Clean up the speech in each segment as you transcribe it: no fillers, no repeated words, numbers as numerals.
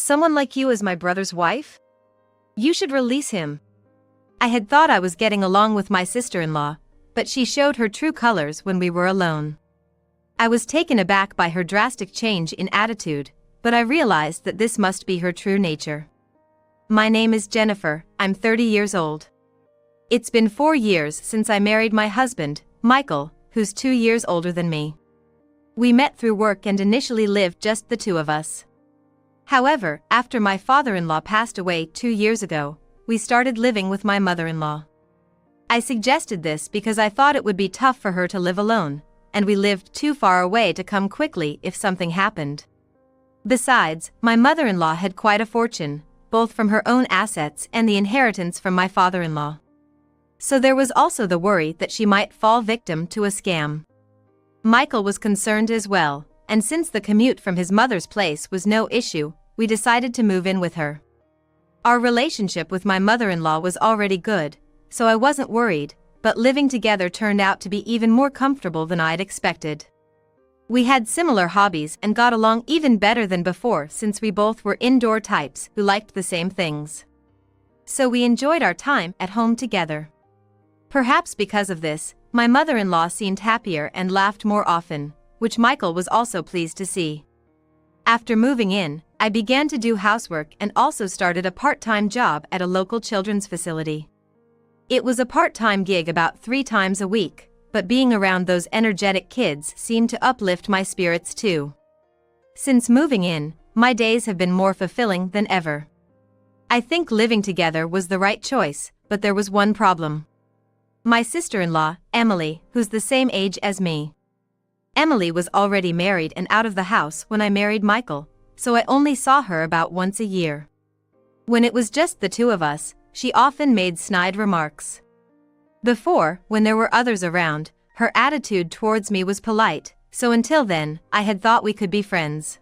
Someone like you as my brother's wife? You should release him. I had thought I was getting along with my sister-in-law, but she showed her true colors when we were alone. I was taken aback by her drastic change in attitude, but I realized that this must be her true nature. My name is Jennifer, I'm 30 years old. It's been 4 years since I married my husband, Michael, who's 2 years older than me. We met through work and initially lived just the two of us. However, after my father-in-law passed away 2 years ago, we started living with my mother-in-law. I suggested this because I thought it would be tough for her to live alone, and we lived too far away to come quickly if something happened. Besides, my mother-in-law had quite a fortune, both from her own assets and the inheritance from my father-in-law. So there was also the worry that she might fall victim to a scam. Michael was concerned as well, and since the commute from his mother's place was no issue, we decided to move in with her. Our relationship with my mother-in-law was already good, so I wasn't worried, but living together turned out to be even more comfortable than I'd expected. We had similar hobbies and got along even better than before since we both were indoor types who liked the same things. So we enjoyed our time at home together. Perhaps because of this, my mother-in-law seemed happier and laughed more often, which Michael was also pleased to see. After moving in, I began to do housework and also started a part-time job at a local children's facility. It was a part-time gig about 3 times a week, but being around those energetic kids seemed to uplift my spirits too. Since moving in, my days have been more fulfilling than ever. I think living together was the right choice, but there was one problem. My sister-in-law, Emily, who's the same age as me. Emily was already married and out of the house when I married Michael, so I only saw her about once a year. When it was just the two of us, she often made snide remarks. Before, when there were others around, her attitude towards me was polite, so until then, I had thought we could be friends.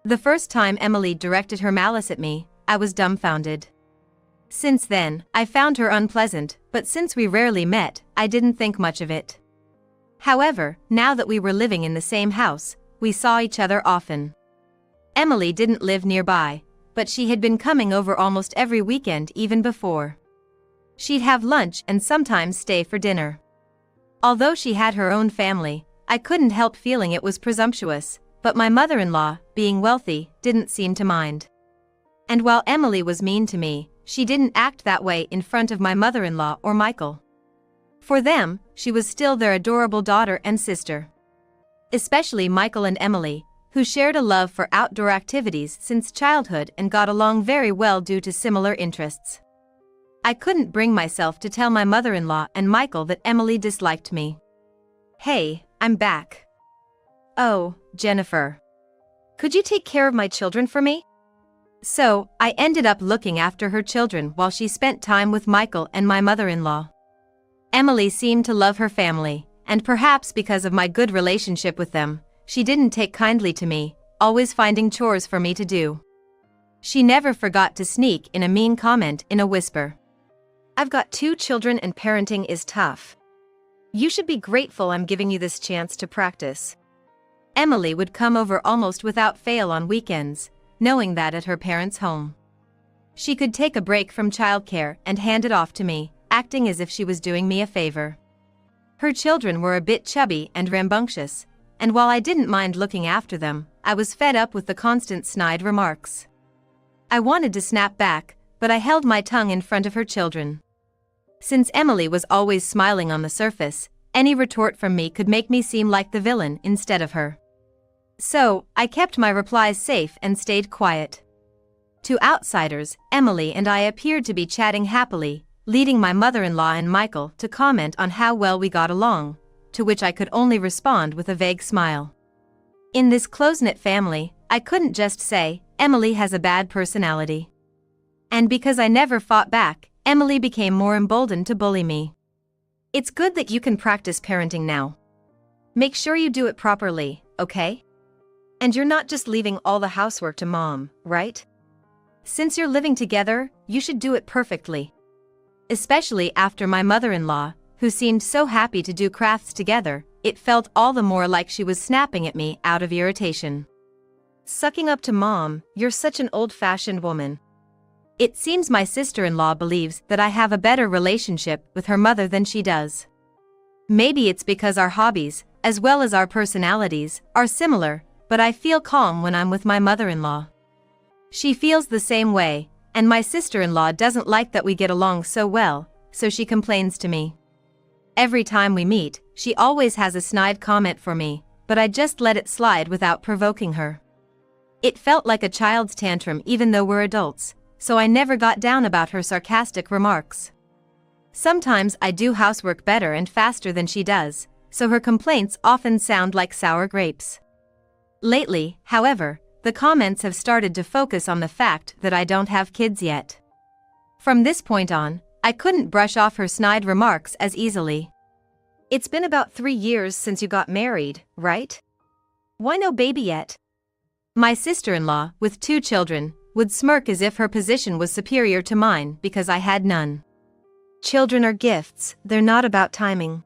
The first time Emily directed her malice at me, I was dumbfounded. Since then, I found her unpleasant, but since we rarely met, I didn't think much of it. However, now that we were living in the same house, we saw each other often. Emily didn't live nearby, but she had been coming over almost every weekend even before. She'd have lunch and sometimes stay for dinner. Although she had her own family, I couldn't help feeling it was presumptuous, but my mother-in-law, being wealthy, didn't seem to mind. And while Emily was mean to me, she didn't act that way in front of my mother-in-law or Michael. For them, she was still their adorable daughter and sister. Especially Michael and Emily, who shared a love for outdoor activities since childhood and got along very well due to similar interests. I couldn't bring myself to tell my mother-in-law and Michael that Emily disliked me. Hey, I'm back. Oh, Jennifer. Could you take care of my children for me? So, I ended up looking after her children while she spent time with Michael and my mother-in-law. Emily seemed to love her family, and perhaps because of my good relationship with them, she didn't take kindly to me, always finding chores for me to do. She never forgot to sneak in a mean comment in a whisper. I've got 2 children and parenting is tough. You should be grateful I'm giving you this chance to practice. Emily would come over almost without fail on weekends, knowing that at her parents' home. She could take a break from childcare and hand it off to me, acting as if she was doing me a favor. Her children were a bit chubby and rambunctious, and while I didn't mind looking after them, I was fed up with the constant snide remarks. I wanted to snap back, but I held my tongue in front of her children. Since Emily was always smiling on the surface, any retort from me could make me seem like the villain instead of her. So, I kept my replies safe and stayed quiet. To outsiders, Emily and I appeared to be chatting happily, leading my mother-in-law and Michael to comment on how well we got along, to which I could only respond with a vague smile. In this close-knit family, I couldn't just say, Emily has a bad personality. And because I never fought back, Emily became more emboldened to bully me. It's good that you can practice parenting now. Make sure you do it properly, okay? And you're not just leaving all the housework to mom, right? Since you're living together, you should do it perfectly. Especially after my mother-in-law, who seemed so happy to do crafts together, it felt all the more like she was snapping at me out of irritation. Sucking up to mom, you're such an old-fashioned woman. It seems my sister-in-law believes that I have a better relationship with her mother than she does. Maybe it's because our hobbies, as well as our personalities, are similar, but I feel calm when I'm with my mother-in-law. She feels the same way, and my sister-in-law doesn't like that we get along so well, so she complains to me. Every time we meet, she always has a snide comment for me, but I just let it slide without provoking her. It felt like a child's tantrum even though we're adults, so I never got down about her sarcastic remarks. Sometimes I do housework better and faster than she does, so her complaints often sound like sour grapes. Lately, however, the comments have started to focus on the fact that I don't have kids yet. From this point on, I couldn't brush off her snide remarks as easily. It's been about 3 years since you got married, right? Why no baby yet? My sister-in-law, with 2 children, would smirk as if her position was superior to mine because I had none. Children are gifts, they're not about timing.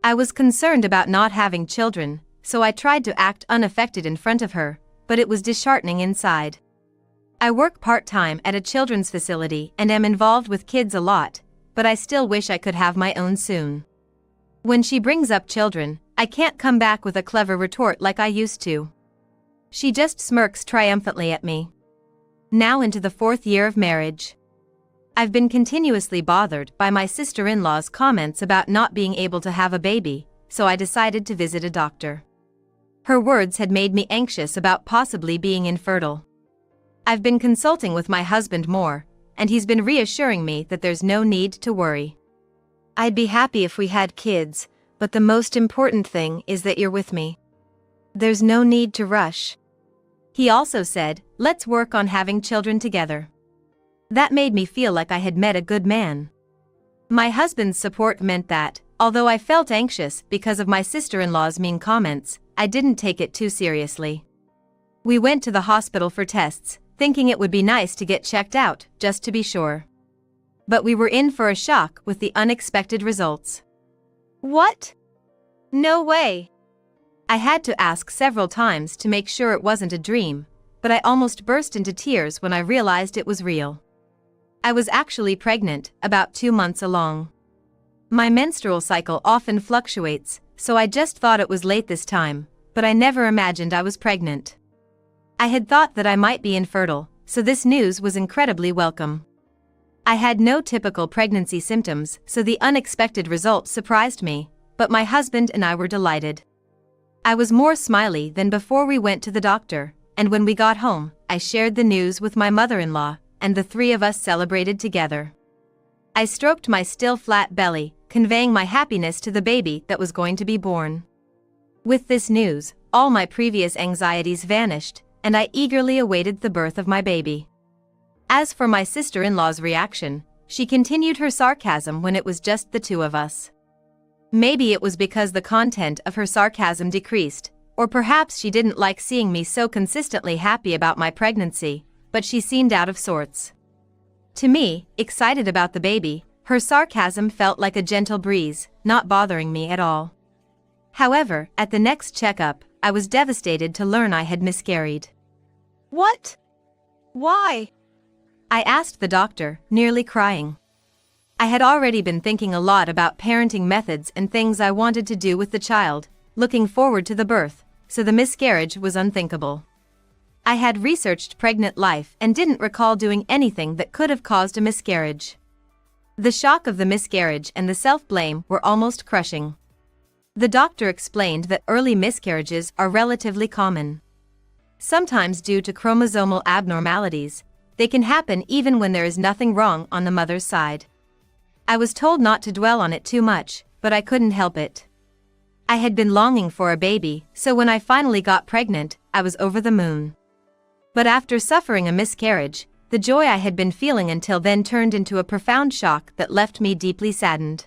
I was concerned about not having children, so I tried to act unaffected in front of her, but it was disheartening inside. I work part-time at a children's facility and am involved with kids a lot, but I still wish I could have my own soon. When she brings up children, I can't come back with a clever retort like I used to. She just smirks triumphantly at me. Now into the 4th year of marriage. I've been continuously bothered by my sister-in-law's comments about not being able to have a baby, so I decided to visit a doctor. Her words had made me anxious about possibly being infertile. I've been consulting with my husband more, and he's been reassuring me that there's no need to worry. I'd be happy if we had kids, but the most important thing is that you're with me. There's no need to rush. He also said, let's work on having children together. That made me feel like I had met a good man. My husband's support meant that, although I felt anxious because of my sister-in-law's mean comments, I didn't take it too seriously. We went to the hospital for tests, thinking it would be nice to get checked out, just to be sure. But we were in for a shock with the unexpected results. What? No way! I had to ask several times to make sure it wasn't a dream, but I almost burst into tears when I realized it was real. I was actually pregnant, about 2 months along. My menstrual cycle often fluctuates, so I just thought it was late this time, but I never imagined I was pregnant. I had thought that I might be infertile, so this news was incredibly welcome. I had no typical pregnancy symptoms, so the unexpected results surprised me, but my husband and I were delighted. I was more smiley than before we went to the doctor, and when we got home, I shared the news with my mother-in-law, and the 3 of us celebrated together. I stroked my still flat belly, conveying my happiness to the baby that was going to be born. With this news, all my previous anxieties vanished, and I eagerly awaited the birth of my baby. As for my sister-in-law's reaction, she continued her sarcasm when it was just the 2 of us. Maybe it was because the content of her sarcasm decreased, or perhaps she didn't like seeing me so consistently happy about my pregnancy, but she seemed out of sorts. To me, excited about the baby, her sarcasm felt like a gentle breeze, not bothering me at all. However, at the next checkup, I was devastated to learn I had miscarried. What? Why? I asked the doctor, nearly crying. I had already been thinking a lot about parenting methods and things I wanted to do with the child, looking forward to the birth, so the miscarriage was unthinkable. I had researched pregnant life and didn't recall doing anything that could have caused a miscarriage. The shock of the miscarriage and the self-blame were almost crushing. The doctor explained that early miscarriages are relatively common. Sometimes due to chromosomal abnormalities, they can happen even when there is nothing wrong on the mother's side. I was told not to dwell on it too much, but I couldn't help it. I had been longing for a baby, so when I finally got pregnant, I was over the moon. But after suffering a miscarriage, the joy I had been feeling until then turned into a profound shock that left me deeply saddened.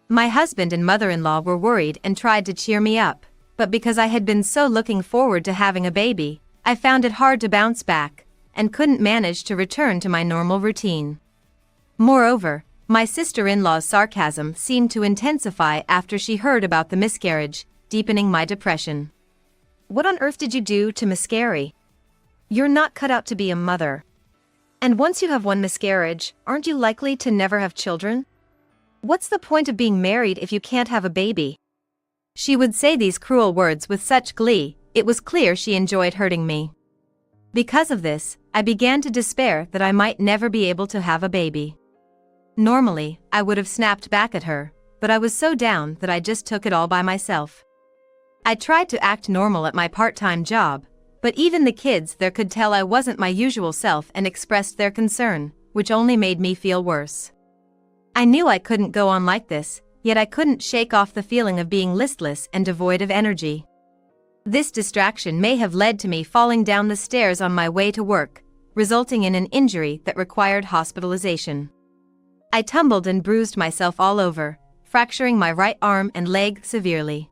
My husband and mother-in-law were worried and tried to cheer me up, but because I had been so looking forward to having a baby, I found it hard to bounce back, and couldn't manage to return to my normal routine. Moreover, my sister-in-law's sarcasm seemed to intensify after she heard about the miscarriage, deepening my depression. What on earth did you do to miscarry? You're not cut out to be a mother. And once you have one miscarriage, aren't you likely to never have children? What's the point of being married if you can't have a baby? She would say these cruel words with such glee, it was clear she enjoyed hurting me. Because of this, I began to despair that I might never be able to have a baby. Normally, I would have snapped back at her, but I was so down that I just took it all by myself. I tried to act normal at my part-time job, but even the kids there could tell I wasn't my usual self and expressed their concern, which only made me feel worse. I knew I couldn't go on like this, yet I couldn't shake off the feeling of being listless and devoid of energy. This distraction may have led to me falling down the stairs on my way to work, resulting in an injury that required hospitalization. I tumbled and bruised myself all over, fracturing my right arm and leg severely.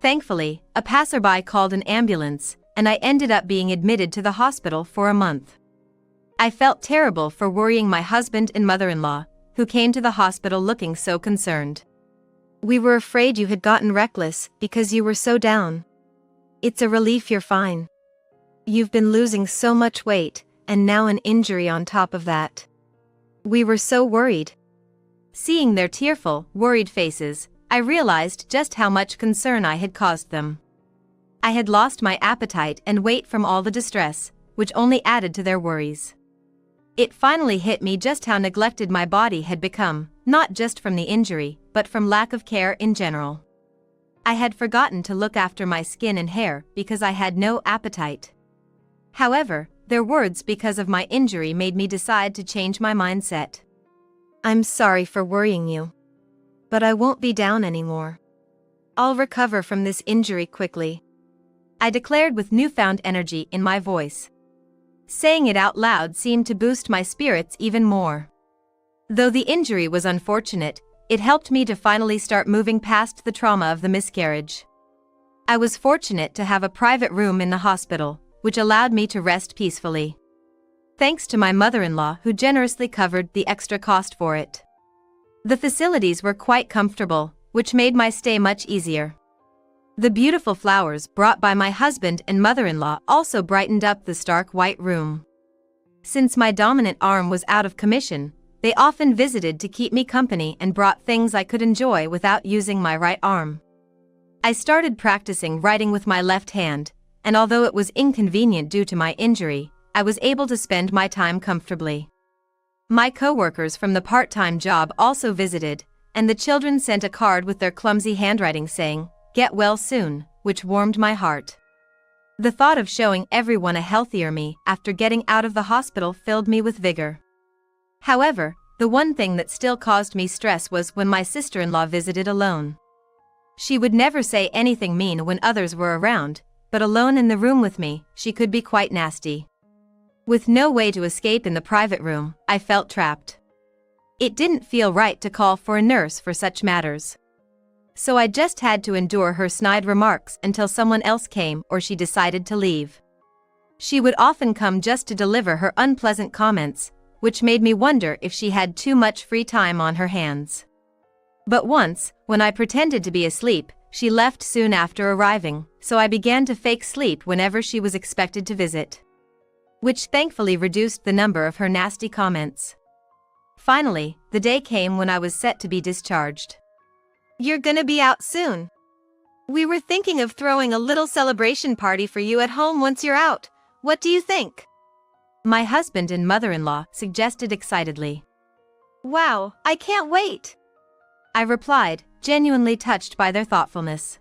Thankfully, a passerby called an ambulance, and I ended up being admitted to the hospital for a month. I felt terrible for worrying my husband and mother-in-law, who came to the hospital looking so concerned. We were afraid you had gotten reckless because you were so down. It's a relief you're fine. You've been losing so much weight, and now an injury on top of that. We were so worried. Seeing their tearful, worried faces, I realized just how much concern I had caused them. I had lost my appetite and weight from all the distress, which only added to their worries. It finally hit me just how neglected my body had become, not just from the injury, but from lack of care in general. I had forgotten to look after my skin and hair because I had no appetite. However, their words because of my injury made me decide to change my mindset. I'm sorry for worrying you. But I won't be down anymore. I'll recover from this injury quickly. I declared with newfound energy in my voice. Saying it out loud seemed to boost my spirits even more. Though the injury was unfortunate, it helped me to finally start moving past the trauma of the miscarriage. I was fortunate to have a private room in the hospital, which allowed me to rest peacefully. Thanks to my mother-in-law who generously covered the extra cost for it. The facilities were quite comfortable, which made my stay much easier. The beautiful flowers brought by my husband and mother-in-law also brightened up the stark white room. Since my dominant arm was out of commission, they often visited to keep me company and brought things I could enjoy without using my right arm. I started practicing writing with my left hand, and although it was inconvenient due to my injury, I was able to spend my time comfortably. My co-workers from the part-time job also visited, and the children sent a card with their clumsy handwriting saying, "Get well soon," which warmed my heart. The thought of showing everyone a healthier me after getting out of the hospital filled me with vigor. However, the one thing that still caused me stress was when my sister-in-law visited alone. She would never say anything mean when others were around, but alone in the room with me, she could be quite nasty. With no way to escape in the private room, I felt trapped. It didn't feel right to call for a nurse for such matters. So I just had to endure her snide remarks until someone else came or she decided to leave. She would often come just to deliver her unpleasant comments, which made me wonder if she had too much free time on her hands. But once, when I pretended to be asleep, she left soon after arriving, so I began to fake sleep whenever she was expected to visit, which thankfully reduced the number of her nasty comments. Finally, the day came when I was set to be discharged. You're gonna be out soon. We were thinking of throwing a little celebration party for you at home once you're out. What do you think? My husband and mother-in-law suggested excitedly. Wow, I can't wait! I replied, genuinely touched by their thoughtfulness.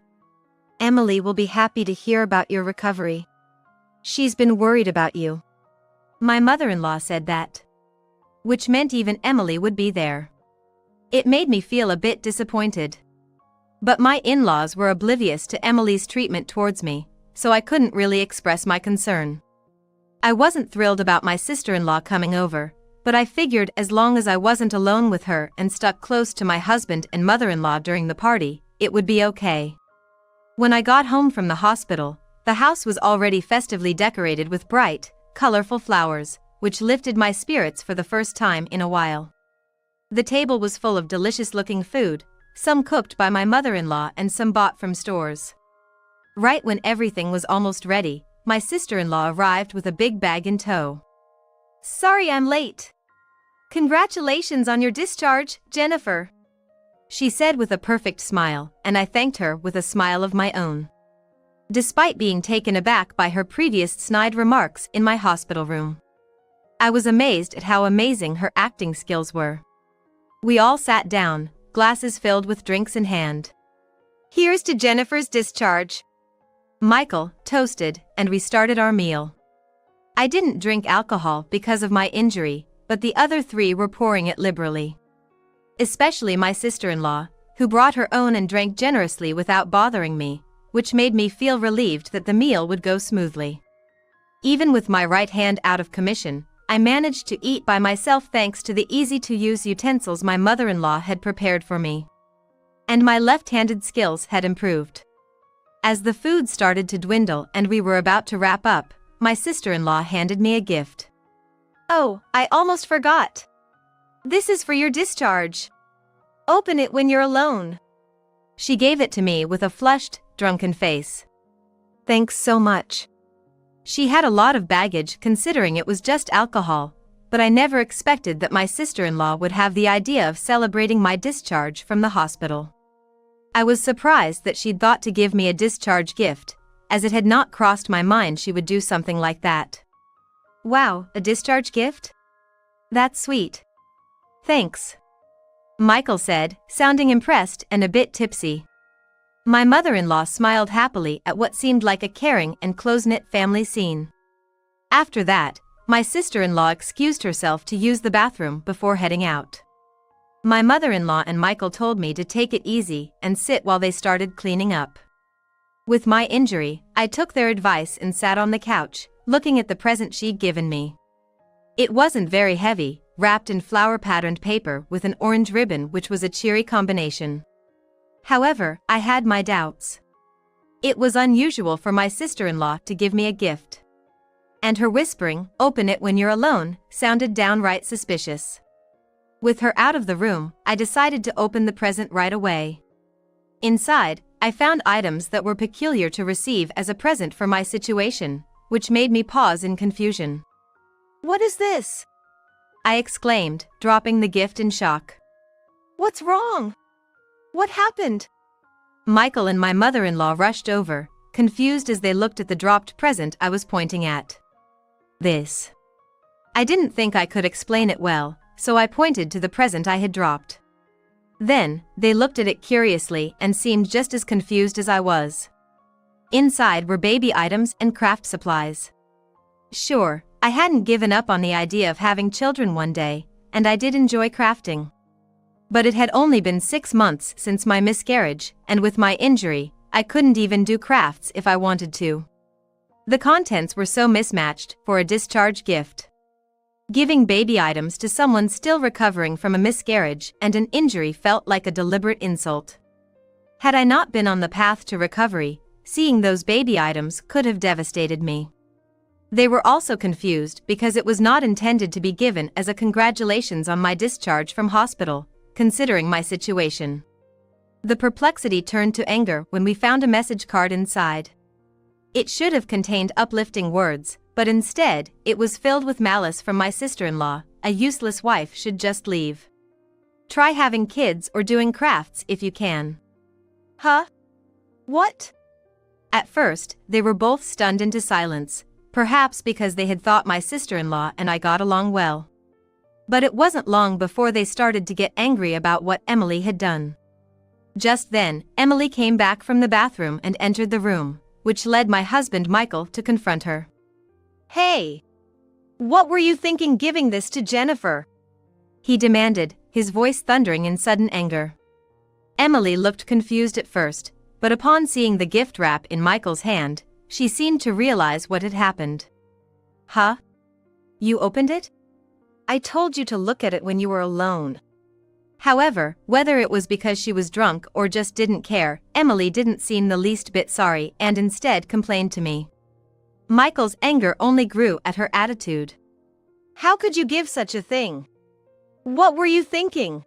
Emily will be happy to hear about your recovery. She's been worried about you. My mother-in-law said that, which meant even Emily would be there. It made me feel a bit disappointed. But my in-laws were oblivious to Emily's treatment towards me, so I couldn't really express my concern. I wasn't thrilled about my sister-in-law coming over, but I figured as long as I wasn't alone with her and stuck close to my husband and mother-in-law during the party, it would be okay. When I got home from the hospital, the house was already festively decorated with bright, colorful flowers, which lifted my spirits for the first time in a while. The table was full of delicious-looking food, some cooked by my mother-in-law and some bought from stores. Right when everything was almost ready, my sister-in-law arrived with a big bag in tow. "Sorry I'm late. Congratulations on your discharge, Jennifer," she said with a perfect smile, and I thanked her with a smile of my own. Despite being taken aback by her previous snide remarks in my hospital room, I was amazed at how amazing her acting skills were. We all sat down, glasses filled with drinks in hand. "Here's to Jennifer's discharge," Michael toasted, and we started our meal. I didn't drink alcohol because of my injury, but the other three were pouring it liberally. Especially my sister-in-law, who brought her own and drank generously without bothering me, which made me feel relieved that the meal would go smoothly. Even with my right hand out of commission, I managed to eat by myself thanks to the easy-to-use utensils my mother-in-law had prepared for me. And my left-handed skills had improved. As the food started to dwindle and we were about to wrap up, my sister-in-law handed me a gift. "Oh, I almost forgot. This is for your discharge. Open it when you're alone." She gave it to me with a flushed, drunken face. "Thanks so much." She had a lot of baggage considering it was just alcohol, but I never expected that my sister-in-law would have the idea of celebrating my discharge from the hospital. I was surprised that she'd thought to give me a discharge gift, as it had not crossed my mind she would do something like that. "Wow, a discharge gift? That's sweet. Thanks," Michael said, sounding impressed and a bit tipsy. My mother-in-law smiled happily at what seemed like a caring and close-knit family scene. After that, my sister-in-law excused herself to use the bathroom before heading out. My mother-in-law and Michael told me to take it easy and sit while they started cleaning up. With my injury, I took their advice and sat on the couch, looking at the present she'd given me. It wasn't very heavy, wrapped in flower-patterned paper with an orange ribbon, which was a cheery combination. However, I had my doubts. It was unusual for my sister-in-law to give me a gift. And her whispering, "Open it when you're alone," sounded downright suspicious. With her out of the room, I decided to open the present right away. Inside, I found items that were peculiar to receive as a present for my situation, which made me pause in confusion. "What is this?" I exclaimed, dropping the gift in shock. "What's wrong? What happened?" Michael and my mother-in-law rushed over, confused as they looked at the dropped present I was pointing at. "This." I didn't think I could explain it well, so I pointed to the present I had dropped. Then, they looked at it curiously and seemed just as confused as I was. Inside were baby items and craft supplies. Sure, I hadn't given up on the idea of having children one day, and I did enjoy crafting. But it had only been 6 months since my miscarriage, and with my injury, I couldn't even do crafts if I wanted to. The contents were so mismatched for a discharge gift. Giving baby items to someone still recovering from a miscarriage and an injury felt like a deliberate insult. Had I not been on the path to recovery, seeing those baby items could have devastated me. They were also confused because it was not intended to be given as a congratulations on my discharge from hospital, considering my situation. The perplexity turned to anger when we found a message card inside. It should have contained uplifting words, but instead, it was filled with malice from my sister-in-law. "A useless wife should just leave. Try having kids or doing crafts if you can." Huh? What? At first, they were both stunned into silence, perhaps because they had thought my sister-in-law and I got along well. But it wasn't long before they started to get angry about what Emily had done. Just then, Emily came back from the bathroom and entered the room, which led my husband Michael to confront her. "Hey! What were you thinking giving this to Jennifer?" he demanded, his voice thundering in sudden anger. Emily looked confused at first, but upon seeing the gift wrap in Michael's hand, she seemed to realize what had happened. "Huh? You opened it? I told you to look at it when you were alone." However, whether it was because she was drunk or just didn't care, Emily didn't seem the least bit sorry and instead complained to me. Michael's anger only grew at her attitude. "How could you give such a thing? What were you thinking?"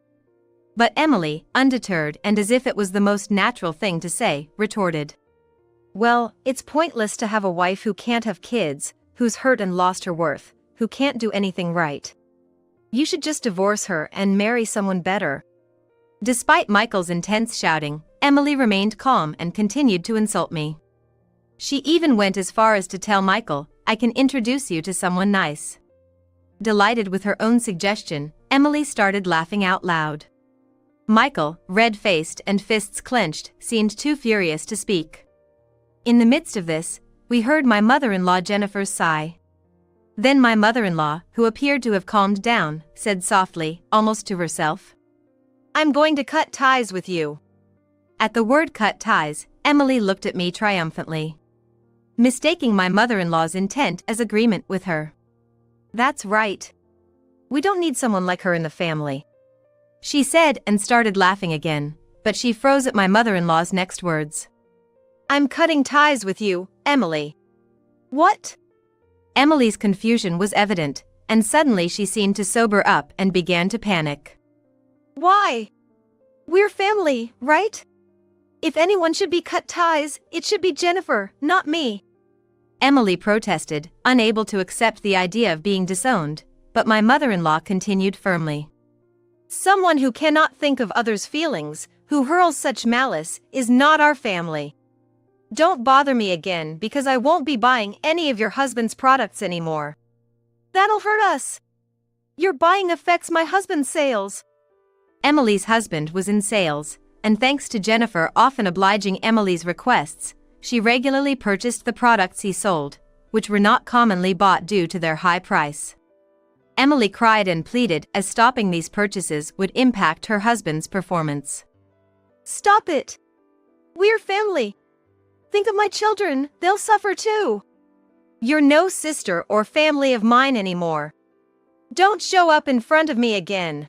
But Emily, undeterred and as if it was the most natural thing to say, retorted. Well, it's pointless to have a wife who can't have kids, who's hurt and lost her worth, who can't do anything right. You should just divorce her and marry someone better. Despite Michael's intense shouting, Emily remained calm and continued to insult me. She even went as far as to tell Michael, "I can introduce you to someone nice." Delighted with her own suggestion, Emily started laughing out loud. Michael, red-faced and fists clenched, seemed too furious to speak. In the midst of this, we heard my mother-in-law Jennifer's sigh. Then my mother-in-law, who appeared to have calmed down, said softly, almost to herself, "I'm going to cut ties with you." At the word cut ties, Emily looked at me triumphantly, mistaking my mother-in-law's intent as agreement with her. "That's right. We don't need someone like her in the family," she said and started laughing again, but she froze at my mother-in-law's next words. "I'm cutting ties with you, Emily." "What?" Emily's confusion was evident, and suddenly she seemed to sober up and began to panic. "Why? We're family, right? If anyone should be cut ties, it should be Jennifer, not me," Emily protested, unable to accept the idea of being disowned, but my mother-in-law continued firmly. "Someone who cannot think of others' feelings, who hurls such malice, is not our family. Don't bother me again because I won't be buying any of your husband's products anymore. That'll hurt us. Your buying affects my husband's sales." Emily's husband was in sales, and thanks to Jennifer often obliging Emily's requests, she regularly purchased the products he sold, which were not commonly bought due to their high price. Emily cried and pleaded as stopping these purchases would impact her husband's performance. "Stop it. We're family. Think of my children, they'll suffer too. You're no sister or family of mine anymore. Don't show up in front of me again."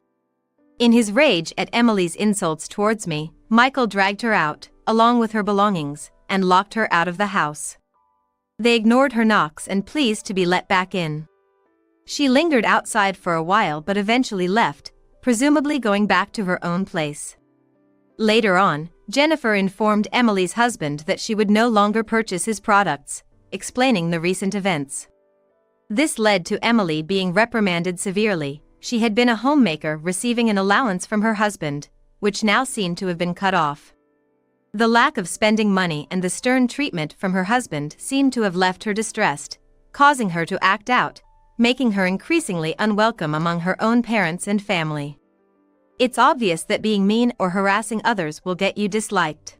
In his rage at Emily's insults towards me, Michael dragged her out, along with her belongings, and locked her out of the house. They ignored her knocks and pleas to be let back in. She lingered outside for a while but eventually left, presumably going back to her own place. Later on, Jennifer informed Emily's husband that she would no longer purchase his products, explaining the recent events. This led to Emily being reprimanded severely. She had been a homemaker receiving an allowance from her husband, which now seemed to have been cut off. The lack of spending money and the stern treatment from her husband seemed to have left her distressed, causing her to act out, making her increasingly unwelcome among her own parents and family. It's obvious that being mean or harassing others will get you disliked.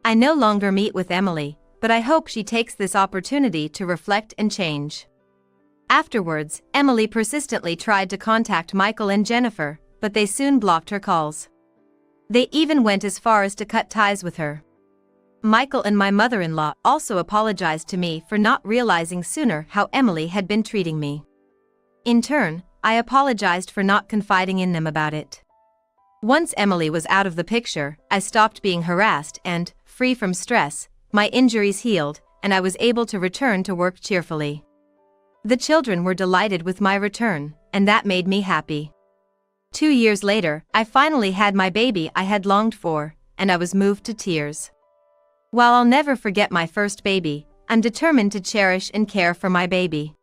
I no longer meet with Emily, but I hope she takes this opportunity to reflect and change. Afterwards, Emily persistently tried to contact Michael and Jennifer, but they soon blocked her calls. They even went as far as to cut ties with her. Michael and my mother-in-law also apologized to me for not realizing sooner how Emily had been treating me. In turn, I apologized for not confiding in them about it. Once Emily was out of the picture, I stopped being harassed and, free from stress, my injuries healed, and I was able to return to work cheerfully. The children were delighted with my return, and that made me happy. 2 years later, I finally had my baby I had longed for, and I was moved to tears. While I'll never forget my first baby, I'm determined to cherish and care for my baby.